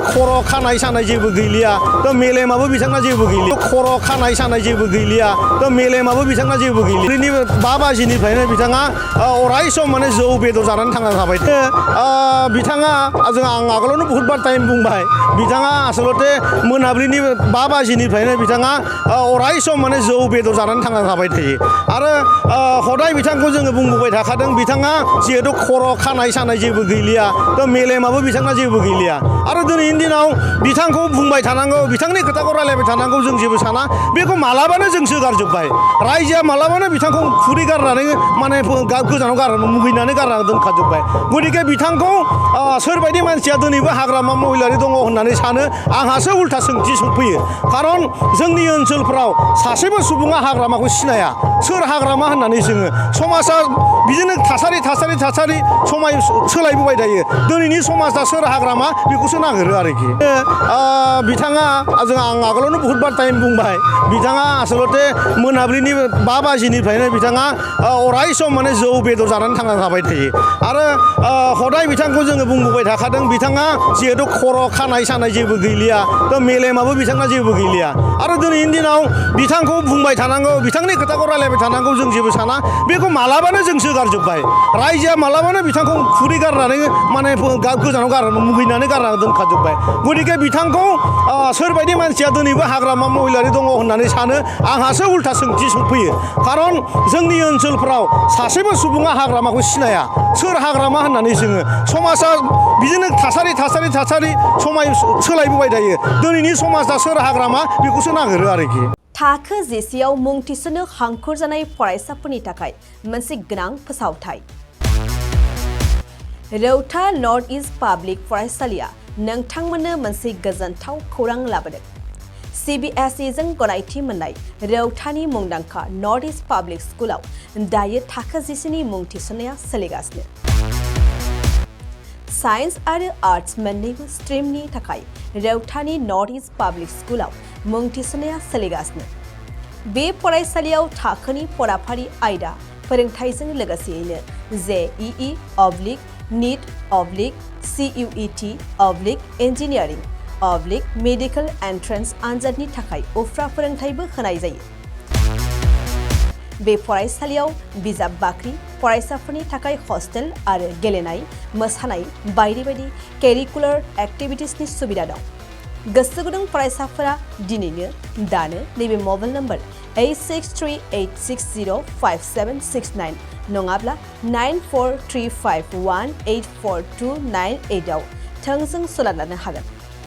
खर' खानाय सानाय जेबो गैलिया थ' मेलेमाबो बिथांना जेबो गैलिया खर' खानाय सानाय जेबो गैलिया थ' मेलेमाबो बिथांना जेबो गैलिया 5 बाजिनिफ्रायनो बिथाङा अराय सम माने जौ बेदर जानानै थांना थाबाय बिथाङा आं आगोलावनो बहुत बार टाइम बुंबाय बिथाङा आसलते मोनाबिलिनि 5 बाजिनिफ्रायनो बिथाङा अराय सम माने जौ बेदर जानानै थांना थाबाय थायो आरो हदाय बिथांखौ जोङो बुंबोबाय थाखादों बिथाङा जिहेतु खर' खानाय सानाय जेबो गैलिया थ' मेलेमाबो बिथांना जेबो गैलिया आरो दिनैनि दिनाव बिथांखौ बुंबाय थानांगौ बिथांनि खोथाखौ रायलायबाय थानांगौ जों जेबो साना बेखौ मालाबानो जों सोगारजोब्बाय रायजोआ मालाबानो बिथांखौ खुरि गारनानै माने गोजानाव गारनानै मुगैनानै गारना दोनखाजोब्बाय गतिके बिथांखौ सोरबायदि मानसिया दिनैबो हाग्रामा महिलारि दङ होननानै सानो आंहासो उल्था सोंथि सफैयो खारन जोंनि ओनसोलफ्राव सासेबो सुबुङा हाग्रामाखौ सिनाया सोर हाग्रामा होननानै जोङो समाजा बिदिनो थासारि समाय सोलायबोबाय थायो दिनैनि समाजा सोर हाग्रामा बेखौसो नागिरो आरोखि बिथाङा आं आगोलावनो बहुत बार टाइम बुंबाय बिथाङा आसलते मोनाबिलिनि 5 बाजिनिफ्रायनो बिथाङा अराय सम माने जौ बेदर जानानै थांना थाबाय थायो आरो हदाय बिथांखौ जोङो बुंबोबाय थाखादों बिथाङा जिहेतु खर' खानाय सानाय जेबो गैलिया थ' मेलेमाबो बिथांना जेबो गैलिया आरो दिनैनि दिनाव बिथांखौ बुंबाय थानांगौ बिथांनि खोथाखौ रायलायबाय थानांगौ जों जेबो साना बेखौ मालाबानो जों सोगारजोब्बाय रायजोआ मालाबानो बिथांखौ खुरि गारनानै माने गोजानाव गारनानै मुगैनानै गारना दोनखाजोब्बाय गतिके बिथांखौ सोरबायदि मानसिया दिनैबो हाग्रामा महिलारि दङ होननानै सानो आंहासो उल्था सोंथि सफैयो खारन जोंनि ओनसोलफ्राव सासेबो सुबुङा हाग्रामाखौ सिनाया सोर हाग्रामा होननानै जोङो समाजा बिदिनो थासारि समाय सोलायबोबाय थायो दिनैनि समाजा सोर हाग्रामा बेखौसो नागिरो आरोखि थाखो जिसेआव मुं थिसननो हांखुर जानाय फरायसाफोरनि थाखाय मोनसे गोनां फोसावथाय रौता नर्थ इस्ट पाब्लिक फरायसालिया नोंथांमोननो मोनसे गोजोनथाव खौरां लाबोदों CBSE जों गनायथि मोननाय रौतानि मुंदांखा नर्थ इस्ट पाब्लिक स्कुलाव दायो थाखो जिसेनि मुं थिसननाया सोलिगासिनो साइन्स आरो आर्ट्स मोन्नैबो स्ट्रिमनि थाखाय रौतानि नर्थ इस्ट पाब्लिक स्कुलाव मुं थिसननाया सोलिगासिनो बे फरायसालियाव थाखोनि फराफारि आयदा फोरोंथायजों लोगोसेयैनो JEE NEET CUET engineering medical entrance आनजादनि थाखाय उफ्रा फोरोंथायबो होनाय जायो बे फरायसालियाव बिजाब बाख्रि फरायसाफोरनि थाखाय हस्टेल आरो गेलेनाय मोसानाय बायदि बायदि केरिकुलार एक्टिभिटिसनि सुबिदा दं गोसो गुदुं फरायसाफोरा दिनैनो दानो नैबे मबाइल नम्बर 8638605769 नङाब्ला 9435184298 आव थोंजों सोलोंनो हागोन